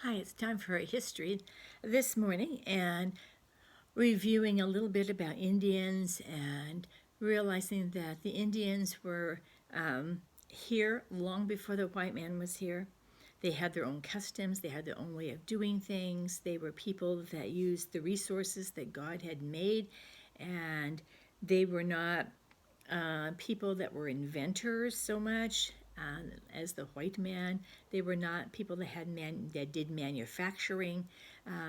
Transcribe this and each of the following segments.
Hi, it's time for history this morning and reviewing a little bit about Indians and realizing that the Indians were here long before the white man was here. They had their own customs, they had their own way of doing things. They were people that used the resources that God had made, and they were not people that were inventors so much as the white man. They were not people that did manufacturing.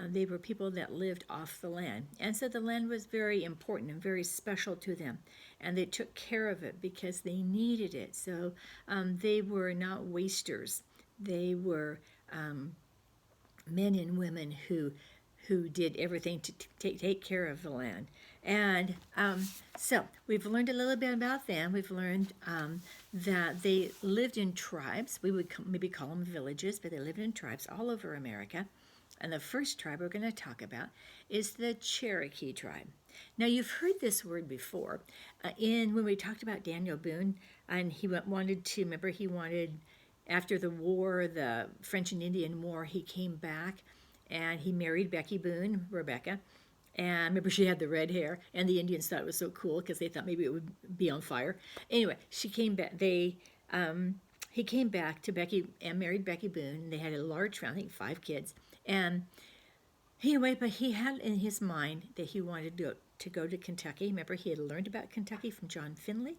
They were people that lived off the land, and so the land was very important and very special to them, and they took care of it because they needed it. So they were not wasters. They were men and women who did everything to take care of the land. And so we've learned a little bit about them. We've learned that they lived in tribes. We would maybe call them villages, but they lived in tribes all over America. And the first tribe we're going to talk about is the Cherokee tribe. Now, you've heard this word before. When we talked about Daniel Boone, and he wanted, after the war, the French and Indian War, he came back and he married Becky Boone, Rebecca. And remember, she had the red hair, and the Indians thought it was so cool because they thought maybe it would be on fire. Anyway, she came back. He came back to Becky and married Becky Boone. And they had a large family, I think 5 kids. And anyway, but he had in his mind that he wanted to go to Kentucky. Remember, he had learned about Kentucky from John Finley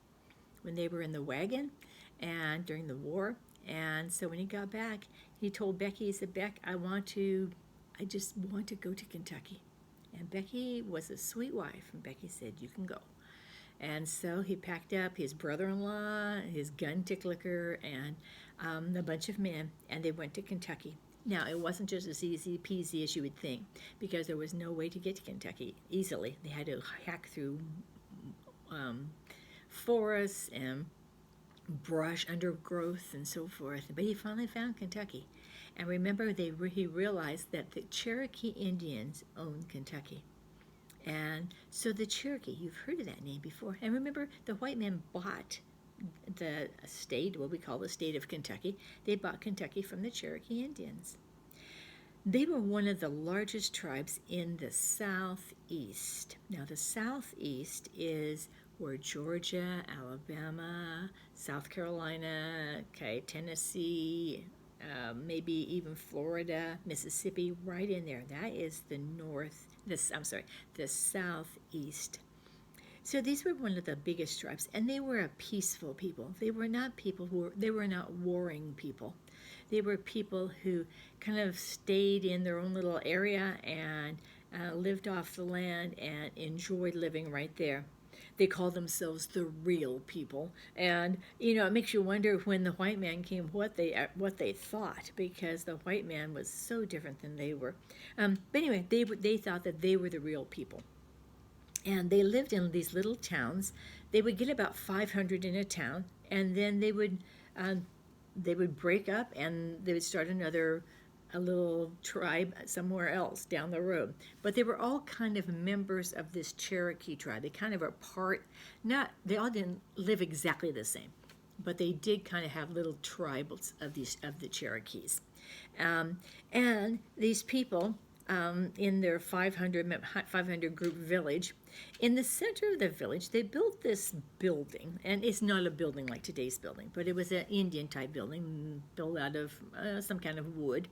when they were in the wagon and during the war. And so when he got back, he told Becky, he said, "Beck, I just want to go to Kentucky." And Becky was a sweet wife, and Becky said, "You can go." And so he packed up his brother-in-law, his gun ticklicker, and a bunch of men, and they went to Kentucky. Now, it wasn't just as easy peasy as you would think, because there was no way to get to Kentucky easily. They had to hack through forests and brush, undergrowth, and so forth. But he finally found Kentucky. And remember, he realized that the Cherokee Indians owned Kentucky. And so the Cherokee, you've heard of that name before. And remember, the white men bought the state, what we call the state of Kentucky. They bought Kentucky from the Cherokee Indians. They were one of the largest tribes in the Southeast. Now, the Southeast is where Georgia, Alabama, South Carolina, Tennessee, maybe even Florida, Mississippi, right in there. That is the Southeast. So these were one of the biggest tribes, and they were a peaceful people. They were not warring people. They were people who kind of stayed in their own little area and lived off the land and enjoyed living right there. They called themselves the real people, and it makes you wonder when the white man came what they thought, because the white man was so different than they were. But anyway, they thought that they were the real people, and they lived in these little towns. They would get about 500 in a town, and then they would break up and they would start a little tribe somewhere else down the road. But they were all kind of members of this Cherokee tribe. They kind of are they all didn't live exactly the same, but they did kind of have little tribes of the Cherokees. And these people, in their 500 group village, in the center of the village, they built this building. And it's not a building like today's building, but it was an Indian type building built out of some kind of wood.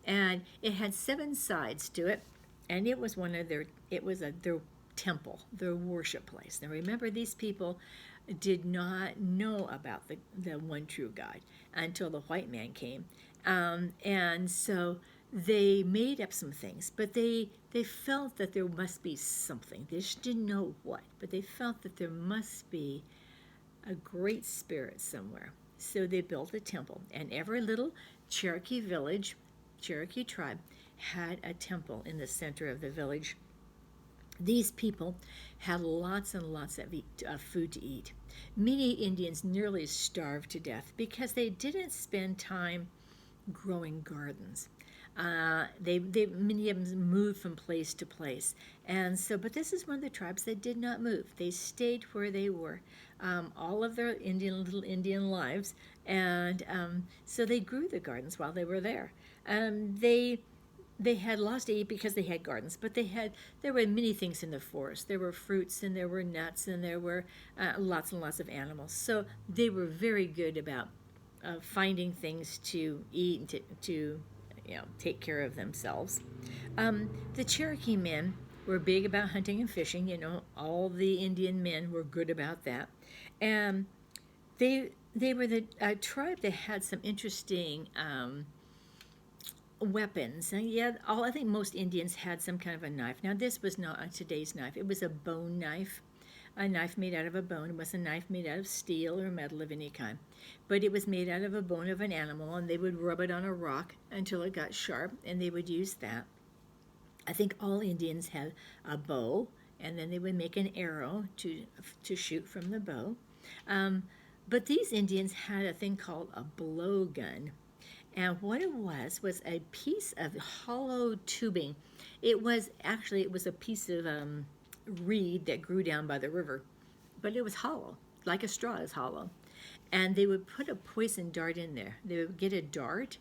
And it had 7 sides to it. And it was their temple, their worship place. Now remember, these people did not know about the one true God until the white man came. And so they made up some things, but they felt that there must be something. They just didn't know what, but they felt that there must be a great spirit somewhere. So they built a temple, and every little Cherokee village, Cherokee tribe, had a temple in the center of the village. These people had lots and lots of food to eat. Many Indians nearly starved to death because they didn't spend time growing gardens. Many of them moved from place to place, and so. But this is one of the tribes that did not move. They stayed where they were. All of their little Indian lives, And so they grew the gardens while they were there. They had lots to eat because they had gardens, but there were many things in the forest. There were fruits and there were nuts and there were lots and lots of animals. So they were very good about finding things to eat and to take care of themselves. The Cherokee men were big about hunting and fishing. All the Indian men were good about that, and they were the tribe that had some interesting weapons. And yeah, I think most Indians had some kind of a knife. Now this was not today's knife. It was a bone knife, a knife made out of a bone. It wasn't a knife made out of steel or metal of any kind, but it was made out of a bone of an animal, and they would rub it on a rock until it got sharp, and they would use that. I think all Indians had a bow, and then they would make an arrow to shoot from the bow. But these Indians had a thing called a blowgun. And what it was a piece of hollow tubing. It was a piece of reed that grew down by the river, but it was hollow, like a straw is hollow. And they would put a poison dart in there. They would get a dart,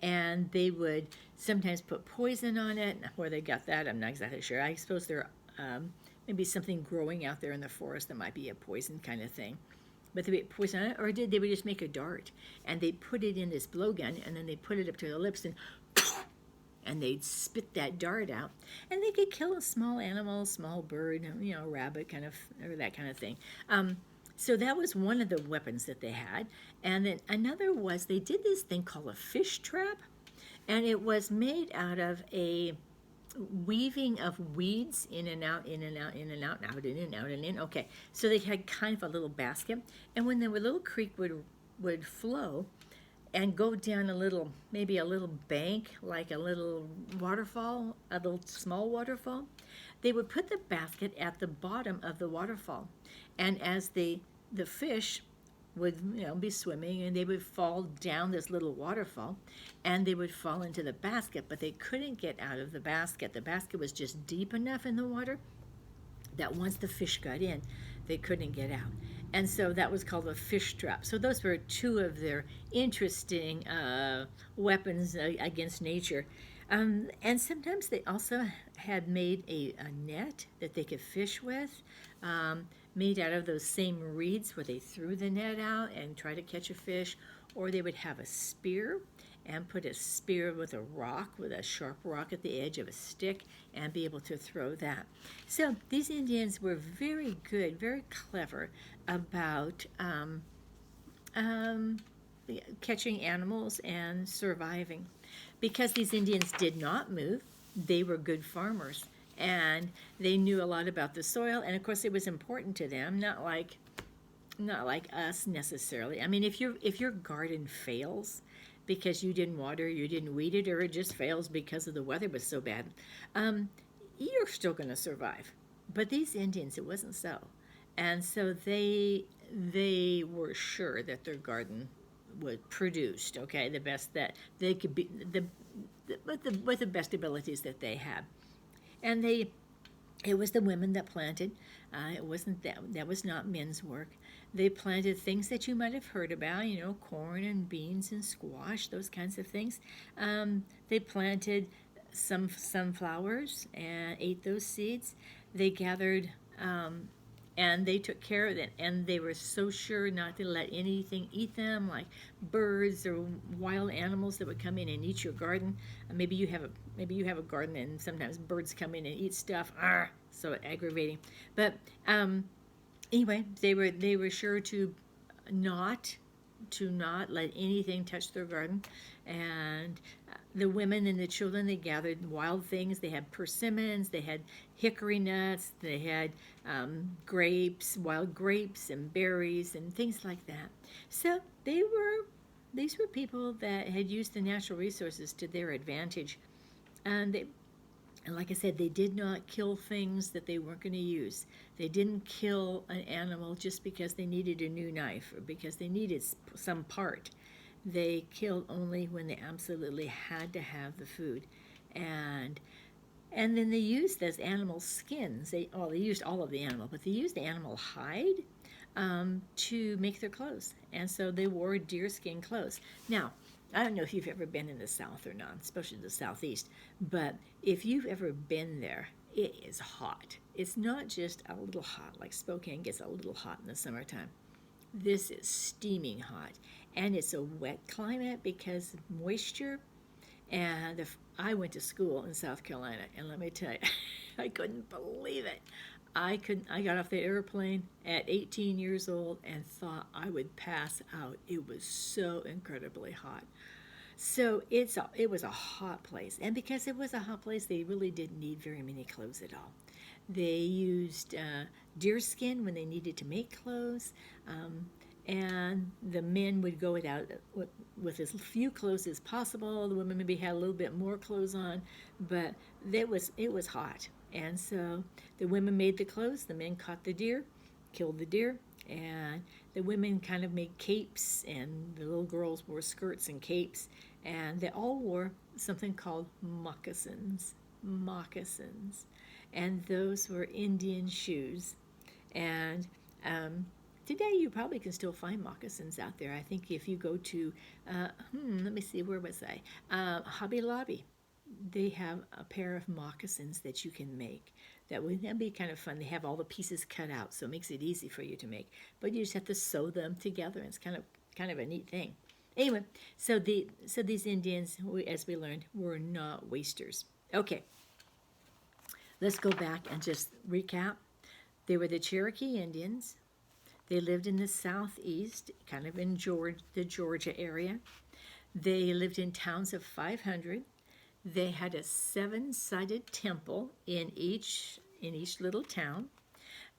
and they would sometimes put poison on it. Where they got that, I'm not exactly sure. I suppose there maybe something growing out there in the forest that might be a poison kind of thing. But they would poison on it, or they would just make a dart, and they'd put it in this blowgun, and then they'd put it up to their lips, and they'd spit that dart out, and they could kill a small animal, small bird, rabbit kind of, or that kind of thing. So that was one of the weapons that they had. And then another was they did this thing called a fish trap, and it was made out of a weaving of weeds in and out, in and out, in and out, out and in, out and in. Okay, so they had kind of a little basket, and when the little creek would flow and go down maybe a little bank, like a little waterfall, a little small waterfall, they would put the basket at the bottom of the waterfall, and as the fish would be swimming, and they would fall down this little waterfall, and they would fall into the basket, but they couldn't get out of the basket. The basket was just deep enough in the water that once the fish got in, they couldn't get out. And so that was called a fish trap. So those were two of their interesting weapons against nature. And sometimes they also had made a net that they could fish with, made out of those same reeds where they threw the net out and try to catch a fish, or they would have a spear and put a spear with a sharp rock at the edge of a stick, and be able to throw that. So these Indians were very good, very clever about catching animals and surviving. Because these Indians did not move, they were good farmers, and they knew a lot about the soil, and of course it was important to them, not like us necessarily. I mean, if your garden fails because you didn't water, you didn't weed it, or it just fails because of the weather was so bad, you're still going to survive. But these Indians, it wasn't so, and so they were sure that their garden was produced, okay, the best that they could be, with the best abilities that they had. And it was the women that planted. It wasn't that was not men's work. They planted things that you might have heard about, corn and beans and squash, those kinds of things. They planted some sunflowers and ate those seeds. They gathered and they took care of it, and they were so sure not to let anything eat them, like birds or wild animals that would come in and eat your garden. Maybe you have a garden, and sometimes birds come in and eat stuff. So aggravating. But anyway, they were sure to not let anything touch their garden. And the women and the children, they gathered wild things. They had persimmons, they had hickory nuts, they had grapes, wild grapes and berries and things like that. So these were people that had used the natural resources to their advantage. And like I said, they did not kill things that they weren't going to use. They didn't kill an animal just because they needed a new knife or because they needed some part. They killed only when they absolutely had to have the food. And then they used those animal skins. They used all of the animal, but they used the animal hide to make their clothes. And so they wore deerskin clothes. Now, I don't know if you've ever been in the South or not, especially the Southeast, but if you've ever been there, it is hot. It's not just a little hot, like Spokane gets a little hot in the summertime. This is steaming hot, and it's a wet climate because of moisture. And I went to school in South Carolina, and let me tell you, I couldn't believe it. I got off the airplane at 18 years old and thought I would pass out. It was so incredibly hot. So it was a hot place, and because it was a hot place, they really didn't need very many clothes at all. They used deer skin when they needed to make clothes, and the men would go out with as few clothes as possible. The women maybe had a little bit more clothes on, but it was hot, and so the women made the clothes. The men caught the deer, killed the deer, and the women kind of made capes, and the little girls wore skirts and capes, and they all wore something called moccasins. Moccasins. And those were Indian shoes. And today you probably can still find moccasins out there. I think if you go to, let me see, where was I? Hobby Lobby. They have a pair of moccasins that you can make. That'd be kind of fun. They have all the pieces cut out, so it makes it easy for you to make. But you just have to sew them together. And it's kind of a neat thing. Anyway, so these Indians, as we learned, were not wasters. Okay, let's go back and just recap. They were the Cherokee Indians. They lived in the southeast, kind of in the Georgia area. They lived in towns of 500. They had a 7-sided temple in each little town.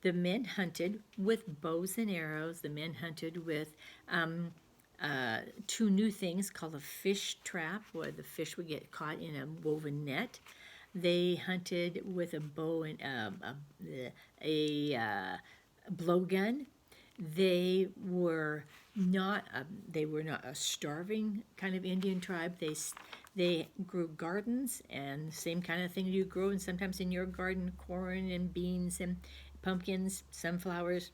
The men hunted with bows and arrows. The men hunted with two new things called a fish trap, where the fish would get caught in a woven net. They hunted with a bow and a blowgun. They were not a starving kind of Indian tribe. They grew gardens, and same kind of thing you grow, and sometimes in your garden, corn and beans and pumpkins, sunflowers.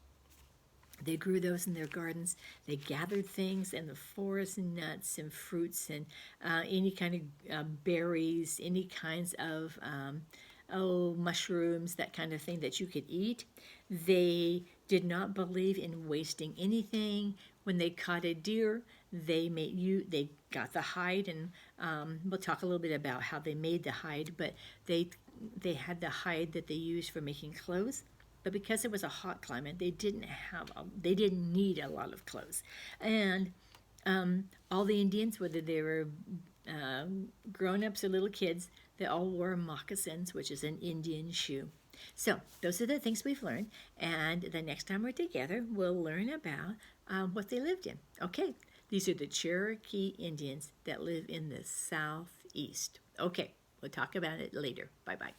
They grew those in their gardens. They gathered things in the forest, nuts and fruits, and any kind of berries, any kinds of mushrooms, that kind of thing that you could eat. They did not believe in wasting anything. When they caught a deer, they got the hide, and we'll talk a little bit about how they made the hide. But they had the hide that they used for making clothes. But because it was a hot climate, they didn't need a lot of clothes. And all the Indians, whether they were grown-ups or little kids, they all wore moccasins, which is an Indian shoe. So those are the things we've learned, and the next time we're together, we'll learn about what they lived in. Okay, these are the Cherokee Indians that live in the southeast. Okay, we'll talk about it later. Bye-bye.